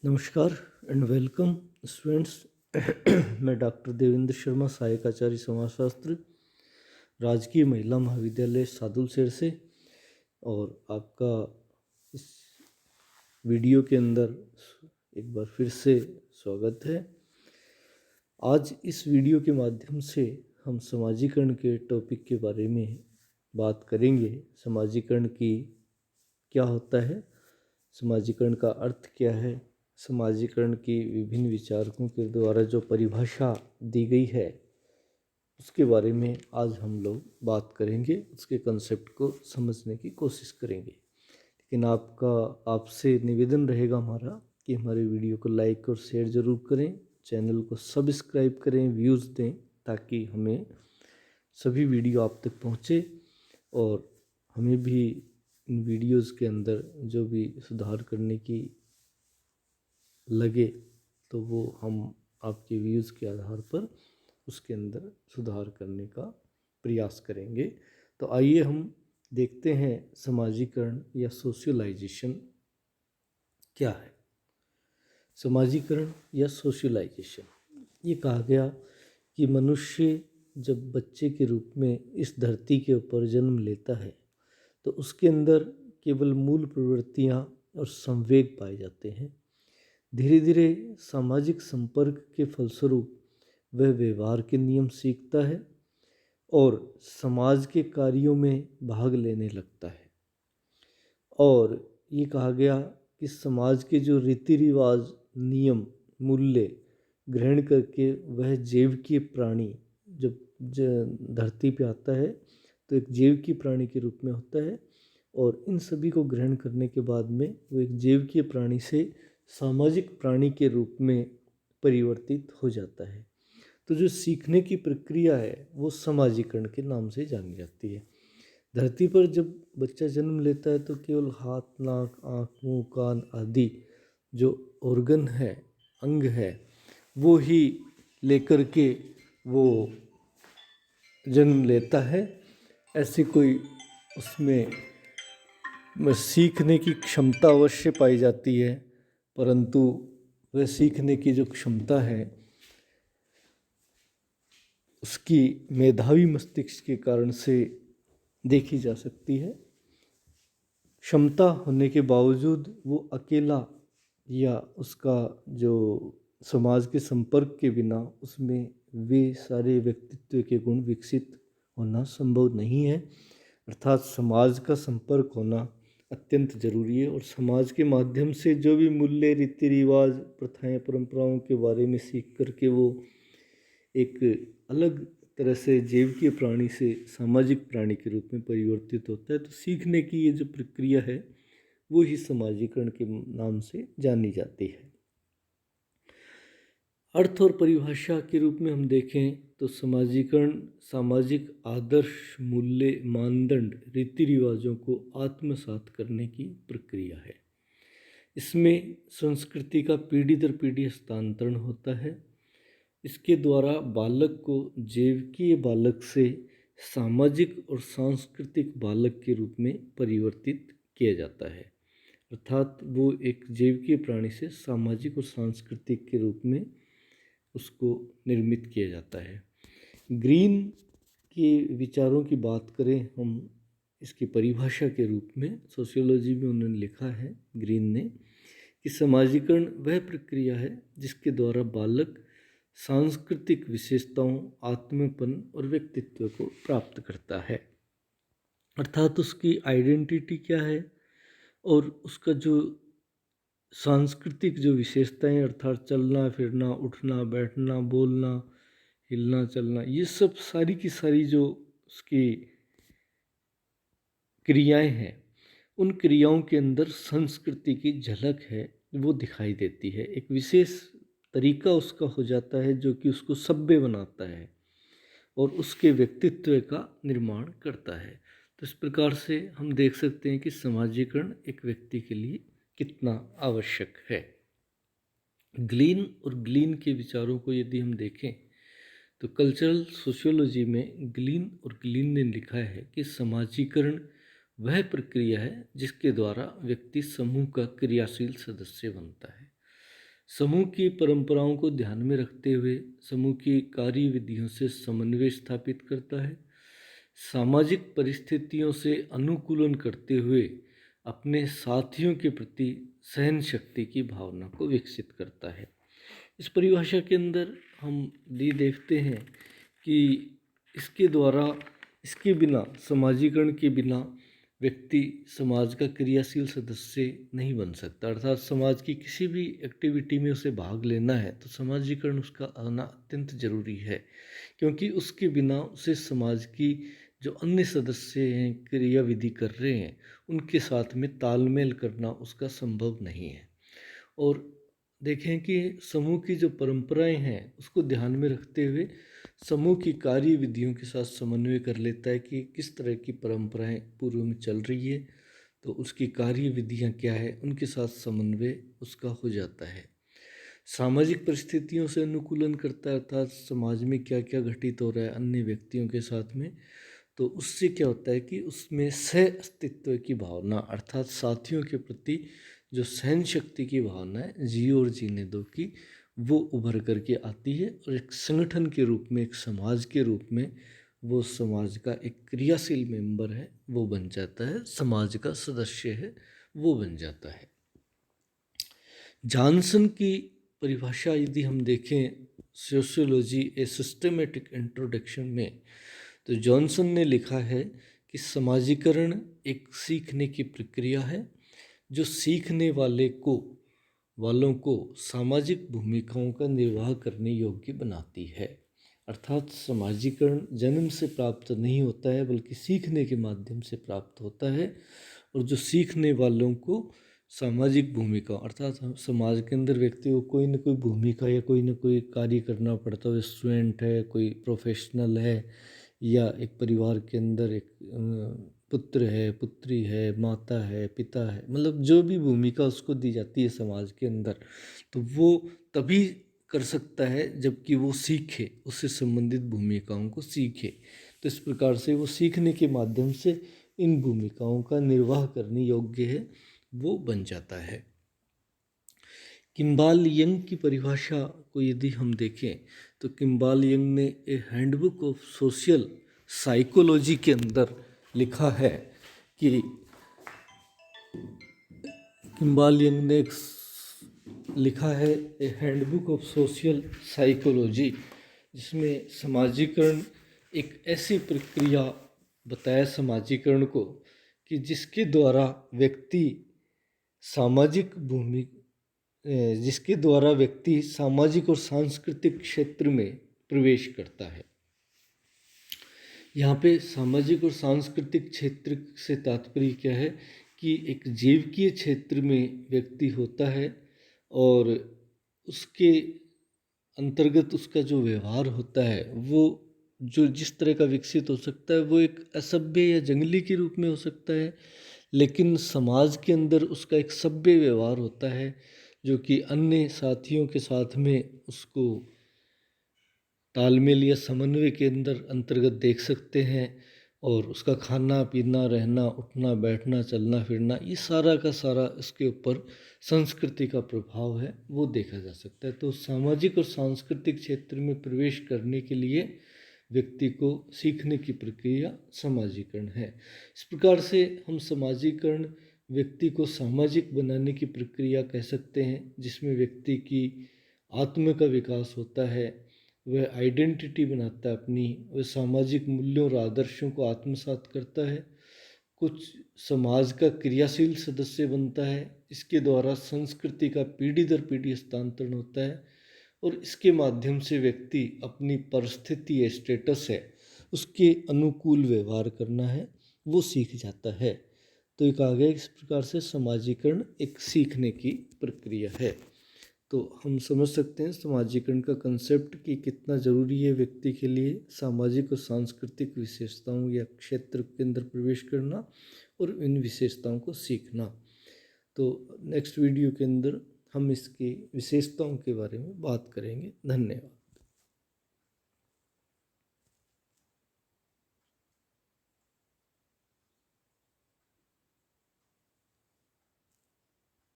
नमस्कार and welcome students. मैं doctor Devendra Sharma, सहायक आचार्य समाजशास्त्र, राजकीय महिला महाविद्यालय सादुलशहर से। और आपका इस वीडियो के अंदर एक बार फिर से स्वागत है। आज इस वीडियो के माध्यम से हम समाजीकरण के टॉपिक के बारे में बात करेंगे। समाजीकरण की क्या होता है, समाजीकरण का अर्थ क्या है, समाजीकरण की विभिन्न विचारकों के द्वारा जो परिभाषा दी गई है उसके बारे में आज हम लोग बात करेंगे, उसके कंसेप्ट को समझने की कोशिश करेंगे। लेकिन आपसे निवेदन रहेगा हमारा कि हमारे वीडियो को लाइक और शेयर ज़रूर करें, चैनल को सब्सक्राइब करें, व्यूज़ दें, ताकि हमें सभी वीडियो आप तक पहुँचे और हमें भी इन वीडियोज़ के अंदर जो भी सुधार करने की लगे तो वो हम आपके व्यूज़ के आधार पर उसके अंदर सुधार करने का प्रयास करेंगे। तो आइए हम देखते हैं समाजीकरण या सोशलाइजेशन क्या है। समाजीकरण या सोशलाइजेशन, ये कहा गया कि मनुष्य जब बच्चे के रूप में इस धरती के ऊपर जन्म लेता है तो उसके अंदर केवल मूल प्रवृत्तियाँ और संवेग पाए जाते हैं। धीरे धीरे सामाजिक संपर्क के फलस्वरूप वह व्यवहार के नियम सीखता है और समाज के कार्यों में भाग लेने लगता है। और ये कहा गया कि समाज के जो रीति रिवाज, नियम, मूल्य ग्रहण करके वह जैविकीय प्राणी जब धरती पे आता है तो एक जैविकीय प्राणी के रूप में होता है और इन सभी को ग्रहण करने के बाद में वो एक जैविकीय प्राणी से सामाजिक प्राणी के रूप में परिवर्तित हो जाता है। तो जो सीखने की प्रक्रिया है वो समाजीकरण के नाम से जानी जाती है। धरती पर जब बच्चा जन्म लेता है तो केवल हाथ, नाक, आँख, मुँह, कान आदि जो ऑर्गन है, अंग है, वो ही लेकर के वो जन्म लेता है। ऐसी कोई उसमें सीखने की क्षमता अवश्य पाई जाती है, परंतु वह सीखने की जो क्षमता है उसकी मेधावी मस्तिष्क के कारण से देखी जा सकती है। क्षमता होने के बावजूद वो अकेला या उसका जो समाज के संपर्क के बिना उसमें वे सारे व्यक्तित्व के गुण विकसित होना संभव नहीं है। अर्थात समाज का संपर्क होना अत्यंत जरूरी है और समाज के माध्यम से जो भी मूल्य, रीति रिवाज, प्रथाएं, परंपराओं के बारे में सीख करके वो एक अलग तरह से जैविकीय प्राणी से सामाजिक प्राणी के रूप में परिवर्तित होता है। तो सीखने की ये जो प्रक्रिया है वो ही समाजीकरण के नाम से जानी जाती है। अर्थ और परिभाषा के रूप में हम देखें तो समाजीकरण सामाजिक आदर्श, मूल्य, मानदंड, रीति रिवाजों को आत्मसात करने की प्रक्रिया है। इसमें संस्कृति का पीढ़ी दर पीढ़ी हस्तांतरण होता है। इसके द्वारा बालक को जैविकीय बालक से सामाजिक और सांस्कृतिक बालक के रूप में परिवर्तित किया जाता है। अर्थात वो एक जैविकीय प्राणी से सामाजिक और सांस्कृतिक के रूप में उसको निर्मित किया जाता है। ग्रीन के विचारों की बात करें हम, इसकी परिभाषा के रूप में सोशियोलॉजी में उन्होंने लिखा है ग्रीन ने कि समाजीकरण वह प्रक्रिया है जिसके द्वारा बालक सांस्कृतिक विशेषताओं, आत्मपन और व्यक्तित्व को प्राप्त करता है। अर्थात उसकी आइडेंटिटी क्या है और उसका जो सांस्कृतिक जो विशेषताएं, अर्थात चलना फिरना, उठना बैठना, बोलना, हिलना चलना, ये सब सारी की सारी जो उसकी क्रियाएं हैं, उन क्रियाओं के अंदर संस्कृति की झलक है वो दिखाई देती है। एक विशेष तरीका उसका हो जाता है जो कि उसको सभ्य बनाता है और उसके व्यक्तित्व का निर्माण करता है। तो इस प्रकार से हम देख सकते हैं कि समाजीकरण एक व्यक्ति के लिए कितना आवश्यक है। ग्लीन और ग्लीन के विचारों को यदि हम देखें तो कल्चरल सोशियोलॉजी में ग्लीन और ग्लीन ने लिखा है कि समाजीकरण वह प्रक्रिया है जिसके द्वारा व्यक्ति समूह का क्रियाशील सदस्य बनता है। समूह की परंपराओं को ध्यान में रखते हुए समूह की कार्य विधियों से समन्वय स्थापित करता है। सामाजिक परिस्थितियों से अनुकूलन करते हुए अपने साथियों के प्रति सहन शक्ति की भावना को विकसित करता है। इस परिभाषा के अंदर हम ये देखते हैं कि इसके द्वारा, इसके बिना, समाजीकरण के बिना व्यक्ति समाज का क्रियाशील सदस्य नहीं बन सकता। अर्थात समाज की किसी भी एक्टिविटी में उसे भाग लेना है तो समाजीकरण उसका आना अत्यंत जरूरी है, क्योंकि उसके बिना उसे समाज की जो अन्य सदस्य हैं, क्रिया विधि कर रहे हैं, उनके साथ में तालमेल करना उसका संभव नहीं है। और देखें कि समूह की जो परंपराएं हैं उसको ध्यान में रखते हुए समूह की कार्य विधियों के साथ समन्वय कर लेता है कि किस तरह की परंपराएं पूर्व में चल रही है, तो उसकी कार्य विधियाँ क्या है, उनके साथ समन्वय उसका हो जाता है। सामाजिक परिस्थितियों से अनुकूलन करता है, अर्थात समाज में क्या क्या घटित हो रहा है अन्य व्यक्तियों के साथ में, तो उससे क्या होता है कि उसमें सह अस्तित्व की भावना, अर्थात साथियों के प्रति जो सहन शक्ति की भावना है, जियो और जीने दो की, वो उभर करके आती है और एक संगठन के रूप में, एक समाज के रूप में वो समाज का एक क्रियाशील मेंबर है, वो बन जाता है, समाज का सदस्य है, वो बन जाता है। जॉनसन की परिभाषा यदि हम देखें सोशियोलॉजी ए सिस्टमेटिक इंट्रोडक्शन में, तो जॉनसन ने लिखा है कि समाजीकरण एक सीखने की प्रक्रिया है जो सीखने वालों को सामाजिक भूमिकाओं का निर्वाह करने योग्य बनाती है। अर्थात समाजीकरण जन्म से प्राप्त नहीं होता है बल्कि सीखने के माध्यम से प्राप्त होता है, और जो सीखने वालों को सामाजिक भूमिका, अर्थात समाज के अंदर व्यक्ति को कोई ना कोई भूमिका या कोई ना कोई कार्य करना पड़ता है। स्टूडेंट है, कोई प्रोफेशनल है, या एक परिवार के अंदर एक पुत्र है, पुत्री है, माता है, पिता है, मतलब जो भी भूमिका उसको दी जाती है समाज के अंदर, तो वो तभी कर सकता है जबकि वो सीखे, उससे संबंधित भूमिकाओं को सीखे। तो इस प्रकार से वो सीखने के माध्यम से इन भूमिकाओं का निर्वाह करने योग्य है, वो बन जाता है। किम्बाल यंग की परिभाषा को यदि हम देखें तो किम्बाल यंग ने ए हैंडबुक ऑफ सोशल साइकोलॉजी के अंदर लिखा है कि किम्बाल यंग ने लिखा है ए हैंडबुक ऑफ सोशल साइकोलॉजी, जिसमें समाजीकरण एक ऐसी प्रक्रिया बताया समाजीकरण को कि जिसके द्वारा व्यक्ति सामाजिक और सांस्कृतिक क्षेत्र में प्रवेश करता है। यहाँ पे सामाजिक और सांस्कृतिक क्षेत्र से तात्पर्य क्या है कि एक जीवकीय क्षेत्र में व्यक्ति होता है और उसके अंतर्गत उसका जो व्यवहार होता है वो जो जिस तरह का विकसित हो सकता है वो एक असभ्य या जंगली के रूप में हो सकता है, लेकिन समाज के अंदर उसका एक सभ्य व्यवहार होता है जो कि अन्य साथियों के साथ में उसको तालमेल या समन्वय के अंतर्गत देख सकते हैं, और उसका खाना पीना, रहना, उठना, बैठना, चलना फिरना, ये सारा का सारा इसके ऊपर संस्कृति का प्रभाव है, वो देखा जा सकता है। तो सामाजिक और सांस्कृतिक क्षेत्र में प्रवेश करने के लिए व्यक्ति को सीखने की प्रक्रिया समाजीकरण है। इस प्रकार से हम समाजीकरण व्यक्ति को सामाजिक बनाने की प्रक्रिया कह सकते हैं, जिसमें व्यक्ति की आत्म का विकास होता है, वह आइडेंटिटी बनाता है अपनी, वह सामाजिक मूल्यों और आदर्शों को आत्मसात करता है, कुछ समाज का क्रियाशील सदस्य बनता है। इसके द्वारा संस्कृति का पीढ़ी दर पीढ़ी हस्तांतरण होता है और इसके माध्यम से व्यक्ति अपनी परिस्थिति या स्टेटस है उसके अनुकूल व्यवहार करना है, वो सीख जाता है। तो एक आगे इस प्रकार से समाजीकरण एक सीखने की प्रक्रिया है। तो हम समझ सकते हैं समाजीकरण का कंसेप्ट कि कितना ज़रूरी है व्यक्ति के लिए सामाजिक और सांस्कृतिक विशेषताओं या क्षेत्र के अंदर प्रवेश करना और इन विशेषताओं को सीखना। तो नेक्स्ट वीडियो के अंदर हम इसकी विशेषताओं के बारे में बात करेंगे। धन्यवाद।